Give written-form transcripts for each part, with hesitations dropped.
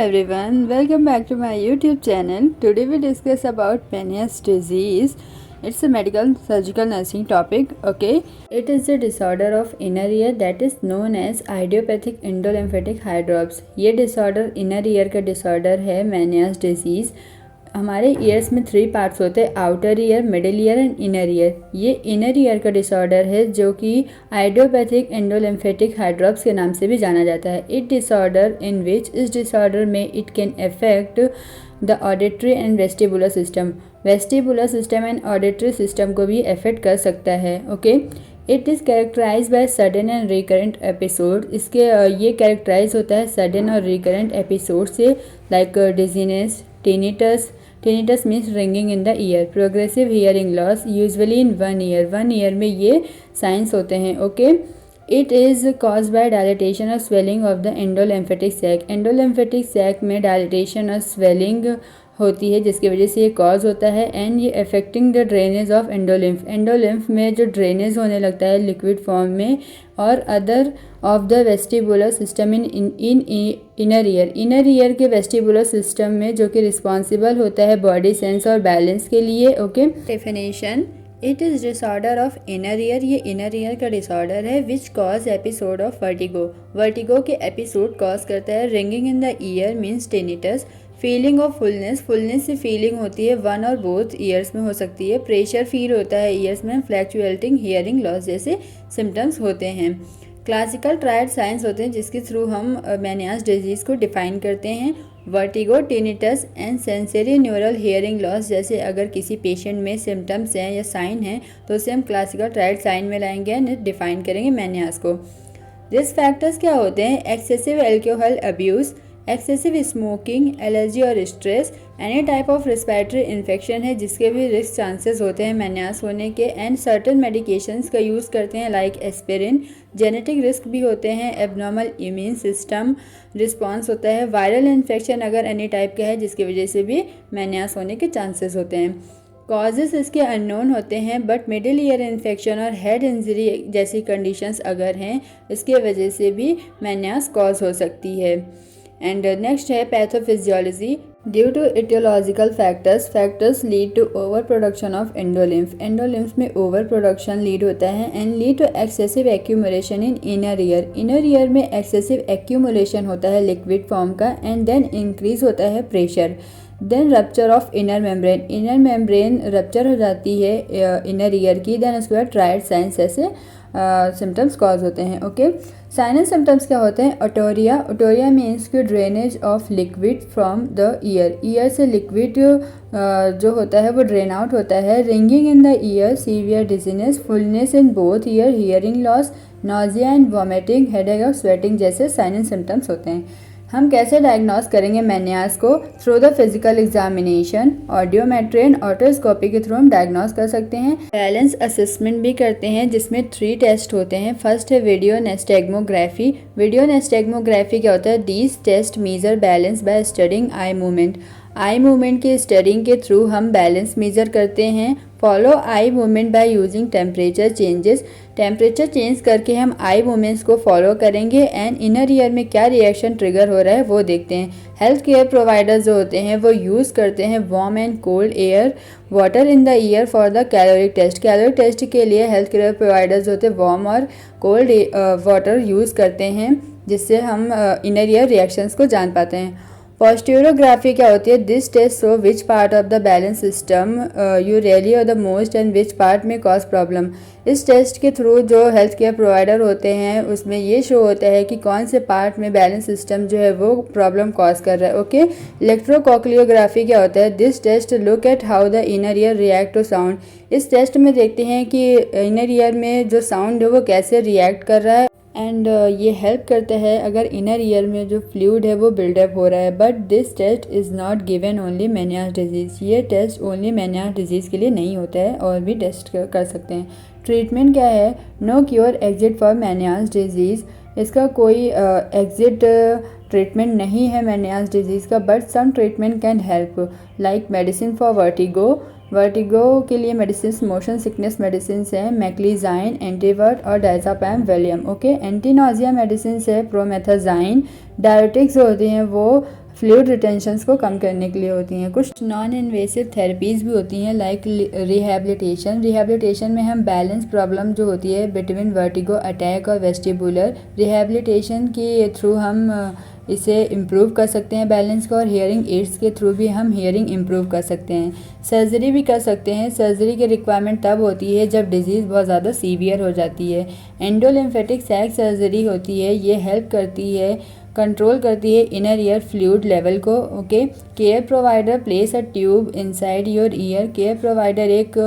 everyone, welcome back to my YouTube channel. Today we discuss about Meniere's disease. It's a medical surgical nursing topic. Okay, it is a disorder of inner ear that is known as idiopathic endolymphatic hydrops. ये disorder inner ear का disorder है Meniere's disease. हमारे years में 3 parts होते हैं, outer ear, middle ear and inner year. ये inner ear का disorder है जो कि आइडियोपैथिक एंडोलिम्फेटिक हाइड्रॉप्स के नाम से भी जाना जाता है. इट डिसऑर्डर इन विच इस डिसऑर्डर में it can affect the auditory and vestibular system. Vestibular system and auditory system को भी अफेक्ट कर सकता है. Okay, it is characterize by sudden and recurrent episode. इसके ये कैरेक्टराइज होता है सडन और रिकरेंट एपिसोड से, like dizziness, tinnitus means ringing in the ear, progressive hearing loss usually in 1 year. 1 year में ये साइंस होते हैं. Okay, it is cause by dilatation और swelling of the endolymphatic sac. Endolymphatic sac में dilatation और swelling होती है जिसकी वजह से ये कॉज होता है. एंड ये affecting the drainage of endolymph. Endolymph में जो ड्रेनेज होने लगता है लिक्विड फॉर्म में, और other of the vestibular system in inner ear. Inner year के वेस्टिबुलर सिस्टम में जो कि रिस्पॉन्सिबल होता है बॉडी सेंस और बैलेंस के लिए. Okay, definition, it is disorder of inner ear. ये इनर ईयर का डिसऑर्डर है which cause episode of vertigo. Vertigo के एपिसोड कॉज करता है. Ringing in the year means tinnitus. Feeling of fullness से फीलिंग होती है, 1 और बोथ ईयर्स में हो सकती है. प्रेशर फील होता है ईयर्स में. फ्लैक्चुएटिंग हियरिंग लॉस जैसे सिम्टम्स होते हैं. क्लासिकल ट्रायड साइंस होते हैं जिसके थ्रू हम मेनियर्स डिजीज़ को डिफाइन करते हैं. Vertigo, tinnitus and sensory neural hearing loss जैसे अगर किसी पेशेंट में सिम्टम्स हैं या साइन हैं तो उसे हम क्लासिकल ट्रायड साइन में लाएंगे एंड डिफाइन करेंगे मेनियर्स को. रिस्क फैक्टर्स क्या होते हैं? Excessive alcohol abuse, excessive smoking, allergy और stress, any type of respiratory infection है जिसके भी रिस्क चांसेस होते हैं मेनियर्स होने के. एंड सर्टन मेडिकेशंस का यूज़ करते हैं लाइक एस्पिरिन. जेनेटिक रिस्क भी होते हैं. एबनॉर्मल इम्यून सिस्टम रिस्पॉन्स होता है. वायरल इन्फेक्शन अगर एनी टाइप का है जिसकी वजह से भी मेनियर्स होने के चांसेस होते हैं. कॉजेज़ इसके अननोन होते हैं बट मिडिल ईयर इन्फेक्शन और हेड इंजरी जैसी कंडीशंस अगर हैं इसके वजह से भी मेनियर्स कॉज हो सकती है. एंड नेक्स्ट है pathophysiology. Due to etiological factors lead to overproduction of endolymph. Endolymph में ओवर प्रोडक्शन लीड होता है and lead to excessive accumulation in inner ear. Inner ear में एक्सेसिव एक्यूमुलेशन होता है लिक्विड फॉर्म का and then increase होता है pressure. Then rupture of inner membrane rupture हो जाती है इनर ईयर की. देन उसके बाद ट्रायड साइंस ऐसे सिम्टम्स कॉज होते हैं. ओके, साइनस सिम्टम्स क्या होते हैं? ओटोरिया मीन्स कि drainage of liquid from the year से लिक्विड जो होता है वो ड्रेन आउट होता है. Ringing in the year, severe dizziness, fullness in both year, hearing loss, nausea and vomiting, headache और स्वेटिंग जैसे साइनस सिम्टम्स होते हैं. हम कैसे डायग्नोस करेंगे मेनियर्स को? Through the physical examination, audiometry and otoscopy के थ्रू हम डायग्नोस कर सकते हैं. बैलेंस असेसमेंट भी करते हैं जिसमें 3 टेस्ट होते हैं. फर्स्ट है वीडियो नेस्टेग्मोग्राफी. वीडियो नेस्टेग्मोग्राफी क्या होता है? These test measure balance by studying eye movement. Eye movement की स्टडिंग के थ्रू हम बैलेंस मेजर करते हैं. Follow eye movement by using temperature changes. Temperature change करके हम आई मूवमेंट्स को फॉलो करेंगे एंड इनर ईयर में क्या रिएक्शन ट्रिगर हो रहा है वो देखते हैं. हेल्थ केयर प्रोवाइडर्स जो होते हैं वो यूज़ करते हैं warm and cold air water in the ear for the caloric test. Caloric test के लिए हेल्थ केयर प्रोवाइडर्स होते हैं वार्म और कोल्ड वाटर यूज़ करते हैं जिससे हम इनर ईयर रिएक्शंस को जान पाते हैं. पोस्टीरियोग्राफी क्या होती है? This test show which part of the balance system you really और the most and which part में कॉज प्रॉब्लम. इस टेस्ट के थ्रू जो हेल्थ केयर प्रोवाइडर होते हैं उसमें ये शो होता है कि कौन से पार्ट में बैलेंस सिस्टम जो है वो प्रॉब्लम कॉज कर रहा है. ओके, इलेक्ट्रोकोक्लियोग्राफी क्या होता है? This test look at how the inner ear react to sound. इस टेस्ट में देखते हैं कि इनर ईयर में जो साउंड है वो कैसे रिएक्ट कर रहा है एंड ये हेल्प करता है अगर इनर ईयर में जो फ्लूइड है वो बिल्डअप हो रहा है. But this test is not given only Meniere's disease. ये टेस्ट ओनली मेनियर्स डिजीज़ के लिए नहीं होता है, और भी टेस्ट कर सकते हैं. ट्रीटमेंट क्या है? No cure exist for Meniere's disease. इसका कोई एग्जिट ट्रीटमेंट नहीं है मेनियर्स डिजीज़ का, but some treatment can help like medicine for vertigo के लिए मेडिसिन मोशन सिकनेस मेडिसिन है मैक्लीजाइन, एंटीवर्ट और diazepam Valium. Okay, anti nausea medicine है प्रोमेथाजाइन. डायरेटिक्स होते हैं वो फ्लूइड रिटेंशंस को कम करने के लिए होती हैं। कुछ नॉन इन्वेसिव थेरेपीज़ भी होती हैं लाइक रिहैबिलिटेशन में हम बैलेंस प्रॉब्लम जो होती है बिटवीन वर्टिगो अटैक और वेस्टिबुलर रिहैबिलिटेशन के थ्रू हम इसे इम्प्रूव कर सकते हैं बैलेंस को, और हियरिंग एड्स के थ्रू भी हम हियरिंग इम्प्रूव कर सकते हैं। सर्जरी भी कर सकते हैं। सर्जरी की रिक्वायरमेंट तब होती है जब डिजीज़ बहुत ज़्यादा सीवियर हो जाती है। एंडोलिम्फेटिक सैक सर्जरी होती है, ये हेल्प करती है, कंट्रोल करती है इनर ईयर फ्लूइड लेवल को। Okay, care provider place a tube inside your year. Care provider एक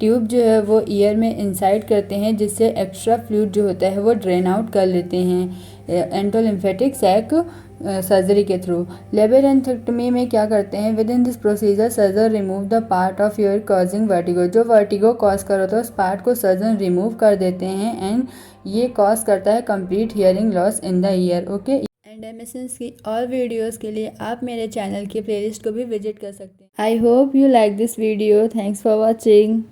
ट्यूब जो है वो ईयर में इंसाइड करते हैं, जिससे एक्स्ट्रा फ्लूइड जो होता है वो ड्रेन आउट कर लेते हैं एंडोलिम्फेटिक सैक सर्जरी के थ्रू। लेबरेंथेक्टमी में क्या करते हैं, with in this procedure surgeon remove the part of year causing vertigo. जो वर्टिगो कॉज कर होता है उस पार्ट को सर्जन रिमूव कर देते हैं एंड ये कॉज करता है complete hearing loss in the ear. Okay, and एमएसएन्स की और वीडियोस के लिए आप मेरे चैनल की प्लेलिस्ट को भी विजिट कर सकते हैं। I hope you like this video. Thanks for watching.